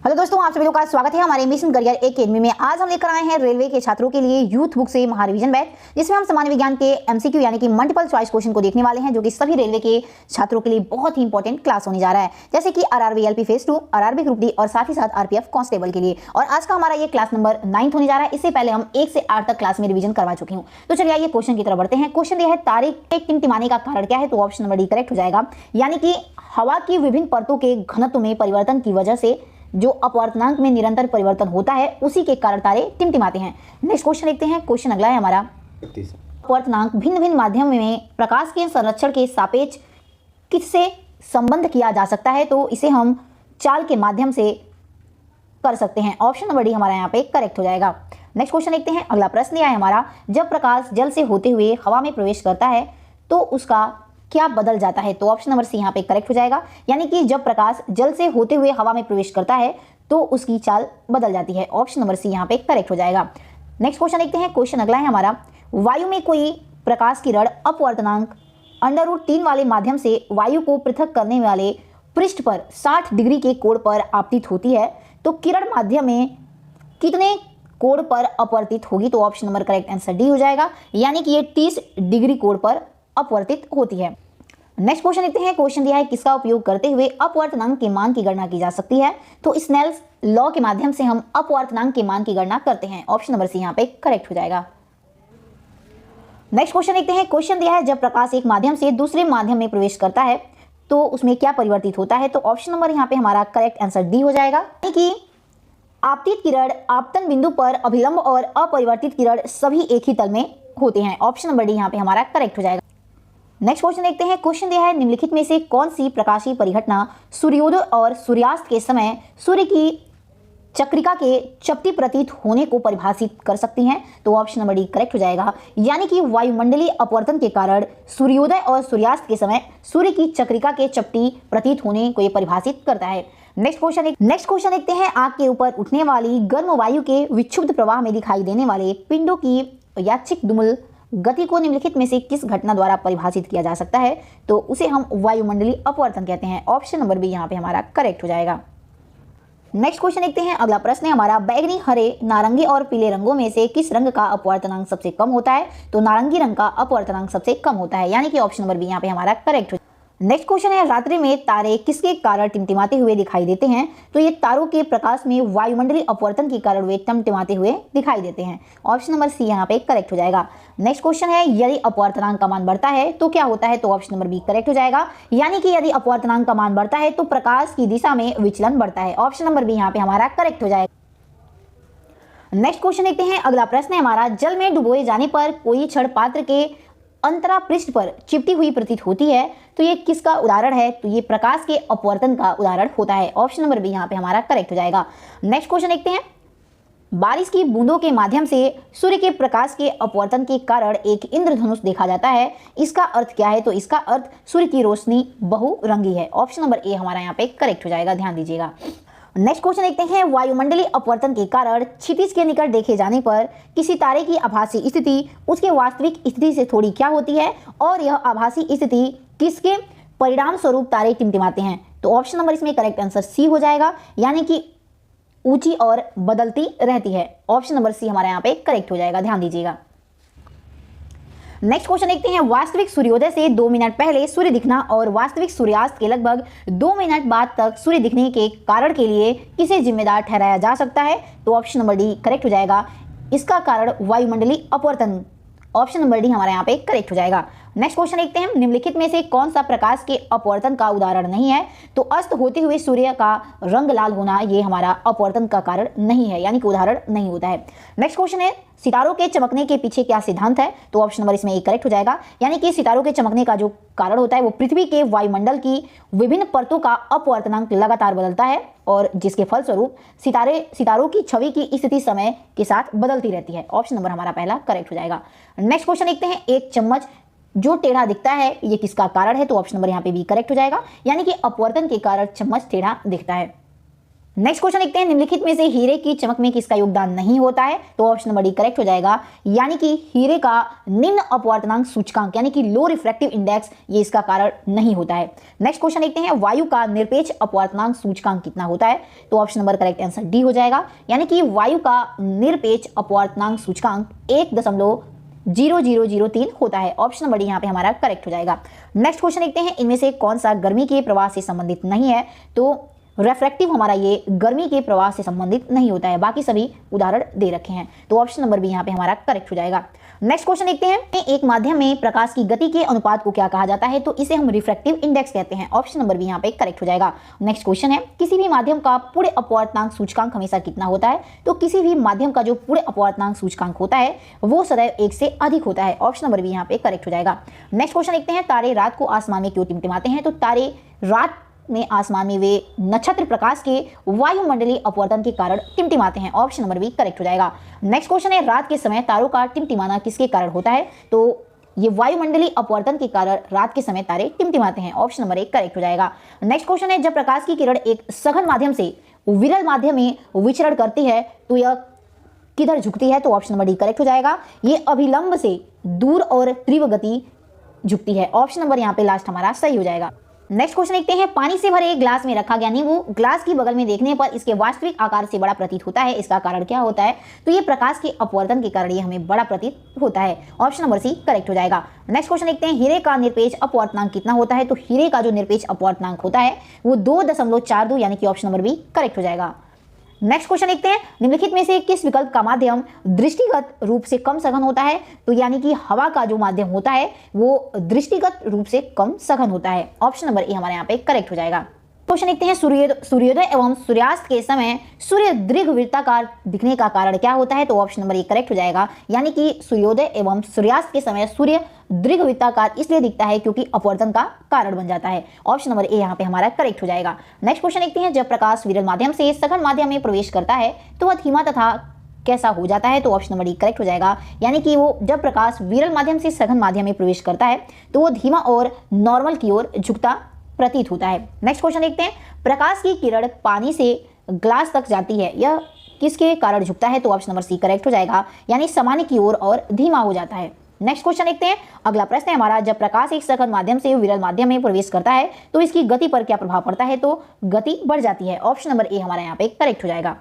Hello दोस्तों, आप सभी लोगों का स्वागत है हमारे मिशन करियर एकेडमी में। आज हम लेकर आए हैं रेलवे के छात्रों के लिए यूथ बुक से महारिवीजन बैच, जिसमें हम सामान्य विज्ञान के एमसीक्यू यानी कि मल्टीपल चॉइस क्वेश्चन को देखने वाले हैं, जो कि सभी रेलवे के छात्रों के लिए बहुत ही इंपॉर्टेंट क्लास होने जा रहा है, जैसे कि RRB LP phase 2, RRB group D और साथ ही साथ आरपीएफ कांस्टेबल के लिए। और आज का हमारा ये क्लास नंबर 9 होने जा रहा है। इससे पहले हम 1 से 8 तक क्लास में रिवीजन करवा चुकी हूँ। तो चलिए आइए क्वेश्चन की तरफ बढ़ते हैं। क्वेश्चन दिया है तारीख के टिमटिमाने का कारण क्या है, तो ऑप्शन नंबर डी करेक्ट हो जाएगा, यानी कि हवा की विभिन्न परतों के घनत्व में परिवर्तन की वजह से जो अपवर्तनांक में निरंतर परिवर्तन होता है, उसी के कारण तारे टिमटिमाते हैं। नेक्स्ट क्वेश्चन देखते हैं। क्वेश्चन अगला है हमारा, अपवर्तनांक भिन्न भिन्न माध्यम में प्रकाश के संरक्षण के सापेक्ष किससे संबंध किया जा सकता है, तो इसे हम चाल के माध्यम से कर सकते हैं। ऑप्शन नंबर डी हमारा यहाँ पे करेक्ट हो जाएगा। नेक्स्ट क्वेश्चन देखते हैं। अगला प्रश्न है हमारा, जब प्रकाश जल से होते हुए हवा में प्रवेश करता है तो उसका क्या बदल जाता है, तो ऑप्शन नंबर सी यहाँ पे करेक्ट हो जाएगा, यानी कि जब प्रकाश जल से होते हुए हवा में प्रवेश करता है तो उसकी चाल बदल जाती है। ऑप्शन नंबर सी यहाँ पे करेक्ट हो जाएगा। नेक्स्ट क्वेश्चन देखते हैं। क्वेश्चन अगला है हमारा, वायु में कोई प्रकाश किरण अपवर्तनांक √3 वाले माध्यम से वायु को पृथक करने वाले पृष्ठ पर 60 डिग्री के कोण पर आपतित होती है, तो किरण माध्यम में कितने कोण पर अपवर्तित होगी, तो option number correct answer D हो जाएगा, यानी कि ये 30 डिग्री कोण पर अपवर्तित होती है। नेक्स्ट क्वेश्चन देखते हैं। क्वेश्चन दिया है, किसका उपयोग करते हुए अपवर्तनांक के मान की गणना की जा सकती है, तो स्नेल्स लॉ के माध्यम से हम अपवर्तनांक के मान की गणना करते हैं। ऑप्शन नंबर सी यहाँ पे करेक्ट हो जाएगा। नेक्स्ट क्वेश्चन देखते हैं। क्वेश्चन दिया है, जब प्रकाश एक माध्यम से दूसरे माध्यम में प्रवेश करता है तो उसमें क्या परिवर्तित होता है, तो ऑप्शन नंबर यहाँ पे हमारा करेक्ट आंसर डी हो जाएगा, यानी कि आपतित किरण आपतन बिंदु पर अभिलंब और अपरिवर्तित किरण सभी एक ही तल में होते हैं। ऑप्शन नंबर डी यहाँ पे हमारा करेक्ट हो जाएगा। नेक्स्ट क्वेश्चन देखते हैं। क्वेश्चन दिया है, निम्नलिखित में से कौन सी प्रकाशीय परिघटना सूर्योदय और सूर्यास्त के समय सूर्य की चक्रिका के चपटी प्रतीत होने को परिभाषित कर सकती हैं, तो ऑप्शन नंबर डी करेक्ट हो जाएगा, यानी कि वायुमंडलीय अपवर्तन के कारण सूर्योदय और सूर्यास्त के समय सूर्य की चक्रिका के चपटी प्रतीत होने को ये परिभाषित करता है। नेक्स्ट क्वेश्चन देखते हैं। आग के ऊपर उठने वाली गर्म वायु के विक्षुब्ध प्रवाह में दिखाई देने वाले पिंडों की यादृच्छिक दुमुल गति को निम्नलिखित में से किस घटना द्वारा परिभाषित किया जा सकता है, तो उसे हम वायुमंडलीय अपवर्तन कहते हैं। ऑप्शन नंबर बी यहाँ पे हमारा करेक्ट हो जाएगा। नेक्स्ट क्वेश्चन देखते हैं। अगला प्रश्न है हमारा, बैगनी, हरे, नारंगी और पीले रंगों में से किस रंग का अपवर्तनांक सबसे कम होता है, तो नारंगी रंग का अपवर्तनांक सबसे कम होता है, यानी कि ऑप्शन नंबर बी यहाँ पे हमारा करेक्ट हो। नेक्स्ट क्वेश्चन है, रात्रि में तारे किसके कारण टिमटिमाते हुए दिखाई देते हैं, तो ये तारों के प्रकाश में वायुमंडलीय अपवर्तन के कारण वे टिमटिमाते हुए दिखाई देते हैं। ऑप्शन नंबर सी यहाँ पे करेक्ट हो जाएगा। नेक्स्ट क्वेश्चन है, यदि अपवर्तनांक का मान बढ़ता है तो क्या होता है, तो ऑप्शन नंबर बी करेक्ट हो जाएगा, यानी कि यदि अपवर्तनांक का मान बढ़ता है तो प्रकाश की दिशा में विचलन बढ़ता है। ऑप्शन नंबर बी यहाँ पे हमारा करेक्ट हो जाएगा। नेक्स्ट क्वेश्चन देखते हैं। अगला प्रश्न है हमारा, जल में डुबोए जाने पर कोई छड़ पात्र के अंतरा पृष्ठ पर चिपटी हुई प्रतीत होती है, तो ये किसका उदाहरण है, तो ये प्रकाश के अपवर्तन का उदाहरण होता है। ऑप्शन नंबर बी यहाँ पे हमारा करेक्ट हो जाएगा। नेक्स्ट क्वेश्चन देखते हैं। बारिश की बूंदों के माध्यम से सूर्य के प्रकाश के अपवर्तन के कारण एक इंद्रधनुष देखा जाता है, इसका अर्थ क्या है, तो इसका अर्थ सूर्य की रोशनी बहुरंगी है। ऑप्शन नंबर ए हमारा यहाँ पे करेक्ट हो जाएगा, ध्यान दीजिएगा। नेक्स्ट क्वेश्चन देखते हैं। वायुमंडलीय अपवर्तन के कारण क्षितिज के निकट देखे जाने पर किसी तारे की आभासी स्थिति उसके वास्तविक स्थिति से थोड़ी क्या होती है, और यह आभासी स्थिति किसके परिणाम स्वरूप तारे टिमटिमाते हैं, तो ऑप्शन नंबर इसमें करेक्ट आंसर सी हो जाएगा, यानी कि ऊंची और बदलती रहती है। ऑप्शन नंबर सी हमारा यहाँ पे करेक्ट हो जाएगा, ध्यान दीजिएगा। नेक्स्ट क्वेश्चन देखते हैं। वास्तविक सूर्योदय से 2 मिनट पहले सूर्य दिखना और वास्तविक सूर्यास्त के लगभग 2 मिनट बाद तक सूर्य दिखने के कारण के लिए किसे जिम्मेदार ठहराया जा सकता है, तो ऑप्शन नंबर डी करेक्ट हो जाएगा, इसका कारण वायुमंडलीय अपवर्तन। ऑप्शन नंबर डी हमारे यहाँ पे करेक्ट हो जाएगा। नेक्स्ट क्वेश्चन देखते हैं। निम्नलिखित में से कौन सा प्रकाश के अपवर्तन का उदाहरण नहीं है, तो अस्त होते हुए सूर्य का रंग लाल होना ये हमारा अपवर्तन का कारण नहीं है, यानी कि उदाहरण नहीं होता है। नेक्स्ट क्वेश्चन है, सितारों के चमकने के पीछे क्या सिद्धांत है, तो ऑप्शन नंबर इसमें करेक्ट हो जाएगा, यानी कि सितारों के चमकने का जो कारण होता है वो पृथ्वी के वायुमंडल की विभिन्न परतों का अपवर्तनांक लगातार बदलता है, और जिसके फलस्वरूप सितारों की छवि की स्थिति समय के साथ बदलती रहती है। ऑप्शन नंबर हमारा पहला करेक्ट हो जाएगा। नेक्स्ट क्वेश्चन देखते हैं। एक चम्मच जो टेढ़ा दिखता है ये किसका कारण है, तो ऑप्शन नंबर यहाँ पे भी करेक्ट हो जाएगा, यानी कि अपवर्तन के कारण चम्मच टेढ़ा दिखता है। नेक्स्ट क्वेश्चन देखते हैं, निम्नलिखित में से हीरे की चमक में किसका योगदान नहीं होता है? तो ऑप्शन नंबर डी करेक्ट हो जाएगा, यानी कि हीरे का निम्न अपवर्तनांक सूचकांक यानी कि लो रिफ्रैक्टिव इंडेक्स ये इसका कारण नहीं होता है। नेक्स्ट क्वेश्चन देखते हैं, वायु का निरपेक्ष अपवर्तनांक सूचकांक कितना होता है? तो option number correct answer D हो जाएगा, यानी कि वायु का निरपेक्ष अपवर्तनांक सूचकांक 1.0003 होता है। ऑप्शन नंबर डी यहाँ पे हमारा करेक्ट हो जाएगा। नेक्स्ट क्वेश्चन देखते हैं, इनमें से कौन सा गर्मी के प्रवाह से संबंधित नहीं है? तो रेफ्रेक्टिव हमारा ये गर्मी के प्रवाह से संबंधित नहीं होता है, बाकी सभी उदाहरण दे रखे हैं, तो ऑप्शन नंबर बी यहाँ पे हमारा करेक्ट हो जाएगा। नेक्स्ट क्वेश्चन देखते हैं, एक माध्यम में प्रकाश की गति के अनुपात को क्या कहा जाता है? तो इसे हम रिफ्रैक्टिव इंडेक्स कहते हैं। ऑप्शन नंबर बी यहाँ पे करेक्ट हो जाएगा। नेक्स्ट क्वेश्चन है, किसी भी माध्यम का पूर्ण अपवर्तनांक सूचकांक हमेशा कितना होता है? तो किसी भी माध्यम का जो पूर्ण अपवर्तनांक सूचकांक होता है वो सदैव 1 से अधिक होता है। ऑप्शन नंबर बी यहाँ पे करेक्ट हो जाएगा। नेक्स्ट क्वेश्चन देखते हैं, तारे रात को आसमान में क्यों टिमटिमाते हैं? तो तारे रात में आसमान में वे नक्षत्र प्रकाश के वायुमंडलीय अपवर्तन के कारण टिमटिमाते हैं। ऑप्शन नंबर बी करेक्ट हो जाएगा। नेक्स्ट क्वेश्चन है, रात के समय तारों का टिमटिमाना किसके कारण होता है? तो ये वायुमंडलीय अपवर्तन के कारण रात के समय तारे टिमटिमाते हैं। ऑप्शन नंबर 1 करेक्ट हो जाएगा। नेक्स्ट क्वेश्चन है, जब प्रकाश की किरण एक सघन माध्यम से विरल माध्यम में विचरण करती है तो यह किधर झुकती है? तो ऑप्शन नंबर डी करेक्ट हो जाएगा, ये अभिलंब से दूर और तीव्र गति झुकती है। ऑप्शन नंबर यहाँ पे लास्ट हमारा सही हो जाएगा। नेक्स्ट क्वेश्चन देखते हैं, पानी से भरे एक ग्लास में रखा गया नींबू ग्लास की बगल में देखने पर इसके वास्तविक आकार से बड़ा प्रतीत होता है, इसका कारण क्या होता है? तो ये प्रकाश के अपवर्तन के कारण ये हमें बड़ा प्रतीत होता है। ऑप्शन नंबर सी करेक्ट हो जाएगा। नेक्स्ट क्वेश्चन देखते हैं, हीरे का निरपेक्ष अपवर्तनांक कितना होता है? तो हीरे का जो निरपेक्ष अपवर्तनांक होता है वो 2.42 यानी कि ऑप्शन नंबर बी करेक्ट हो जाएगा। नेक्स्ट क्वेश्चन देखते हैं, निम्नलिखित में से किस विकल्प का माध्यम दृष्टिगत रूप से कम सघन होता है? तो यानी कि हवा का जो माध्यम होता है वो दृष्टिगत रूप से कम सघन होता है। ऑप्शन नंबर ए हमारे यहाँ पे करेक्ट हो जाएगा। क्वेश्चन देखते हैं, सूर्योदय एवं सूर्यास्त के समय सूर्य दीर्घवृत्ताकार दिखने का कारण क्या होता है? तो ऑप्शन नंबर ए करेक्ट हो जाएगा, यानी कि सूर्योदय एवं सूर्यास्त के समय सूर्य दीर्घवृत्ताकार इसलिए दिखता है क्योंकि अपवर्तन का कारण बन जाता है। ऑप्शन नंबर ए यहाँ पे हमारा करेक्ट हो जाएगा। नेक्स्ट क्वेश्चन देखते हैं, जब प्रकाश विरल माध्यम से सघन माध्यम में प्रवेश करता है तो वह धीमा तथा कैसा हो जाता है? तो ऑप्शन नंबर डी करेक्ट हो जाएगा, यानी कि वो जब प्रकाश विरल माध्यम से सघन माध्यम में प्रवेश करता है तो वो धीमा और नॉर्मल की ओर झुकता प्रतीत होता है। नेक्स्ट क्वेश्चन देखते हैं, प्रकाश की किरण पानी से ग्लास तक जाती है, यह किसके कारण झुकता है? तो ऑप्शन नंबर सी करेक्ट हो जाएगा, यानी सामान्य की ओर और धीमा हो जाता है। नेक्स्ट क्वेश्चन देखते हैं, अगला प्रश्न है हमारा, जब प्रकाश एक सघन माध्यम से विरल माध्यम में प्रवेश करता है तो इसकी गति पर क्या प्रभाव पड़ता है? तो गति बढ़ जाती है। ऑप्शन नंबर ए हमारा यहाँ पे करेक्ट हो जाएगा।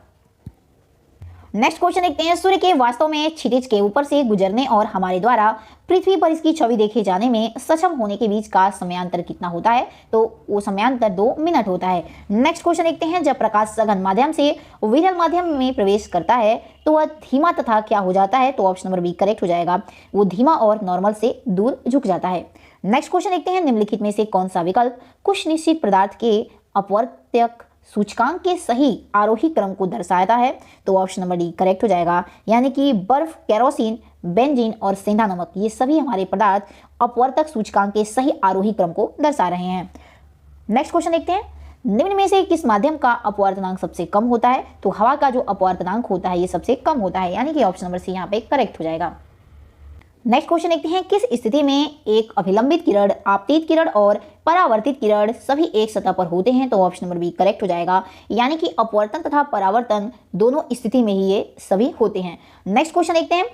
नेक्स्ट क्वेश्चन देखते हैं, सूर्य के वास्तव में क्षितिज के ऊपर से गुजरने और हमारे द्वारा पृथ्वी पर इसकी छवि देखे जाने में सक्षम होने के बीच का समयांतर कितना होता है? तो वो समयांतर 2 मिनट होता है। नेक्स्ट क्वेश्चन देखते हैं, जब प्रकाश सघन माध्यम से विरल माध्यम में प्रवेश करता है तो वह धीमा तथा क्या हो जाता है? तो ऑप्शन नंबर बी करेक्ट हो जाएगा, वो धीमा और नॉर्मल से दूर झुक जाता है। नेक्स्ट क्वेश्चन देखते हैं, निम्नलिखित में से कौन सा विकल्प कुछ निश्चित पदार्थ के अपवर्तक सूचकांक के सही आरोही क्रम को दर्शाता है? तो ऑप्शन नंबर डी करेक्ट हो जाएगा, यानी कि बर्फ, केरोसिन, बेंजीन और सेंधा नमक ये सभी हमारे पदार्थ अपवर्तक सूचकांक के सही आरोही क्रम को दर्शा रहे हैं। नेक्स्ट क्वेश्चन देखते हैं, निम्न में से किस माध्यम का अपवर्तनांक सबसे कम होता है? तो हवा का जो अपवर्तनांक होता है ये सबसे कम होता है, यानी कि ऑप्शन नंबर सी यहाँ पे करेक्ट हो जाएगा। नेक्स्ट क्वेश्चन देखते हैं, किस स्थिति में एक अभिलंबित किरण, आपतित किरण और परावर्तित किरण सभी एक सतह पर होते हैं? तो ऑप्शन नंबर बी करेक्ट हो जाएगा, यानी कि अपवर्तन तथा परावर्तन दोनों स्थिति में ही ये सभी होते हैं। नेक्स्ट क्वेश्चन देखते हैं,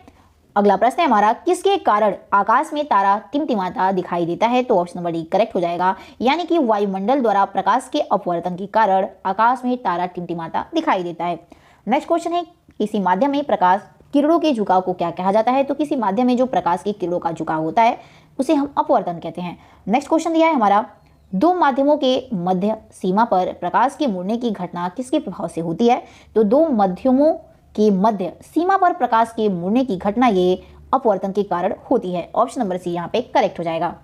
अगला प्रश्न है हमारा, किसके कारण आकाश में तारा टिमटिमाता दिखाई देता है? तो ऑप्शन नंबर डी करेक्ट हो जाएगा, यानी कि वायुमंडल द्वारा प्रकाश के अपवर्तन के कारण आकाश में तारा टिमटिमाता दिखाई देता है। नेक्स्ट क्वेश्चन है, किसी माध्यम में प्रकाश किरणों के झुकाव को क्या कहा जाता है? तो किसी माध्यम में जो प्रकाश की किरणों का झुकाव होता है उसे हम अपवर्तन कहते हैं। नेक्स्ट क्वेश्चन दिया है हमारा, दो माध्यमों के मध्य सीमा पर प्रकाश के मुड़ने की घटना किसके प्रभाव से होती है? तो दो माध्यमों के मध्य सीमा पर प्रकाश के मुड़ने की घटना ये अपवर्तन के कारण होती है। ऑप्शन नंबर सी यहाँ पे करेक्ट हो जाएगा।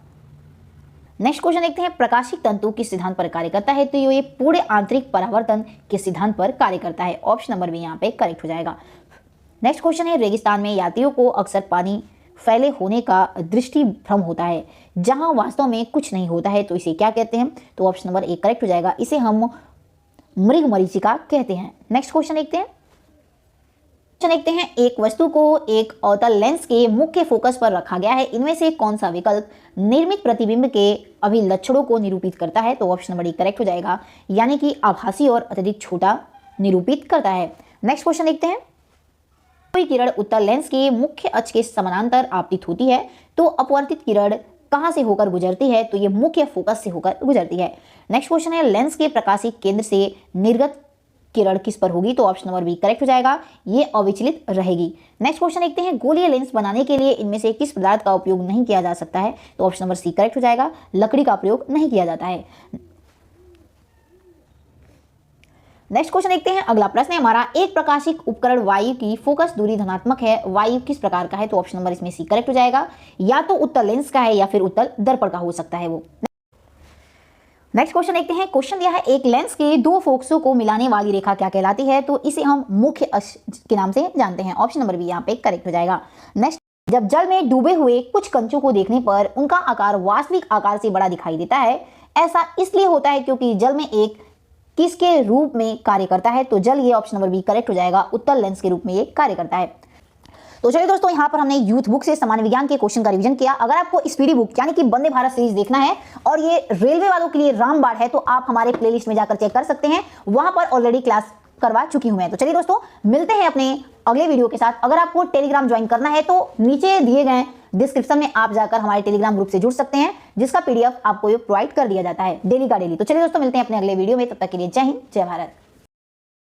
नेक्स्ट क्वेश्चन देखते हैं, प्रकाशिक तंतु किस सिद्धांत पर कार्य करता है? तो ये पूरे आंतरिक परावर्तन के सिद्धांत पर कार्य करता है। ऑप्शन नंबर बी यहाँ पे करेक्ट हो जाएगा। नेक्स्ट क्वेश्चन है, रेगिस्तान में यात्रियों को अक्सर पानी फैले होने का दृष्टि भ्रम होता है जहां वास्तव में कुछ नहीं होता है, तो इसे क्या कहते हैं? तो ऑप्शन नंबर ए करेक्ट हो जाएगा, इसे हम मृगमरीचिका कहते हैं। नेक्स्ट क्वेश्चन देखते हैं, एक वस्तु को एक अवतल लेंस के मुख्य फोकस पर रखा गया है, इनमें से कौन सा विकल्प निर्मित प्रतिबिंब के अभिलक्षणों को निरूपित करता है? तो ऑप्शन नंबर डी करेक्ट हो जाएगा, यानी कि आभासी और अत्यधिक छोटा निरूपित करता है। नेक्स्ट क्वेश्चन देखते हैं। कोई किरण उत्तल लेंस के मुख्य अक्ष के समानांतर आपतित होती है तो अपवर्तित किरण कहां से होकर गुजरती है? तो ये मुख्य फोकस से होकर गुजरती है। नेक्स्ट क्वेश्चन है, लेंस के प्रकाशीय केंद्र से निर्गत किरण किस पर होगी? तो ऑप्शन नंबर बी करेक्ट हो जाएगा, ये अविचलित रहेगी। नेक्स्ट क्वेश्चन देखते हैं, गोलीय लेंस बनाने के लिए इनमें से किस पदार्थ का उपयोग नहीं किया जा सकता है? तो ऑप्शन नंबर सी करेक्ट हो जाएगा, लकड़ी का प्रयोग नहीं किया जाता है। नेक्स्ट क्वेश्चन देखते हैं। अगला प्रश्न है हमारा, एक प्रकाशिक उपकरण वायु की फोकस दूरी धनात्मक है, वायु किस प्रकार का है? तो ऑप्शन नंबर इसमें सी करेक्ट हो जाएगा, या तो उत्तल लेंस का है या फिर उत्तल दर्पण का हो सकता है वो। नेक्स्ट क्वेश्चन देखते हैं। क्वेश्चन दिया है, एक लेंस के दो फोकसों को मिलाने वाली रेखा क्या कहलाती है? तो इसे हम मुख्य अक्ष के नाम से जानते हैं। ऑप्शन नंबर बी यहाँ पे करेक्ट हो जाएगा। नेक्स्ट, जब जल में डूबे हुए कुछ कंचों को देखने पर उनका आकार वास्तविक आकार से बड़ा दिखाई देता है, ऐसा इसलिए होता है क्योंकि जल में एक किसके रूप में कार्य करता है? तो जल, ये ऑप्शन नंबर बी करेक्ट हो जाएगा, उत्तल लेंस के रूप में ये कार्य करता है। तो चलिए दोस्तों, यहाँ पर हमने यूथ बुक से सामान्य विज्ञान के क्वेश्चन का रिवीजन किया। अगर आपको स्पीडी बुक यानी कि वंदे भारत सीरीज देखना है और ये रेलवे वालों के लिए रामबाण है, तो आप हमारे प्लेलिस्ट में जाकर चेक कर सकते हैं, वहां पर ऑलरेडी क्लास करवा चुकी हूं मैं। तो चलिए दोस्तों, मिलते हैं अपने अगले वीडियो के साथ। अगर आपको टेलीग्राम ज्वाइन करना है तो नीचे दिए गए डिस्क्रिप्शन में आप जाकर हमारे टेलीग्राम ग्रुप से जुड़ सकते हैं, जिसका PDF आपको प्रोवाइड कर दिया जाता है डेली का डेली। तो चलिए दोस्तों, मिलते हैं अपने अगले वीडियो में, तब तक के लिए जय हिंद, जय भारत।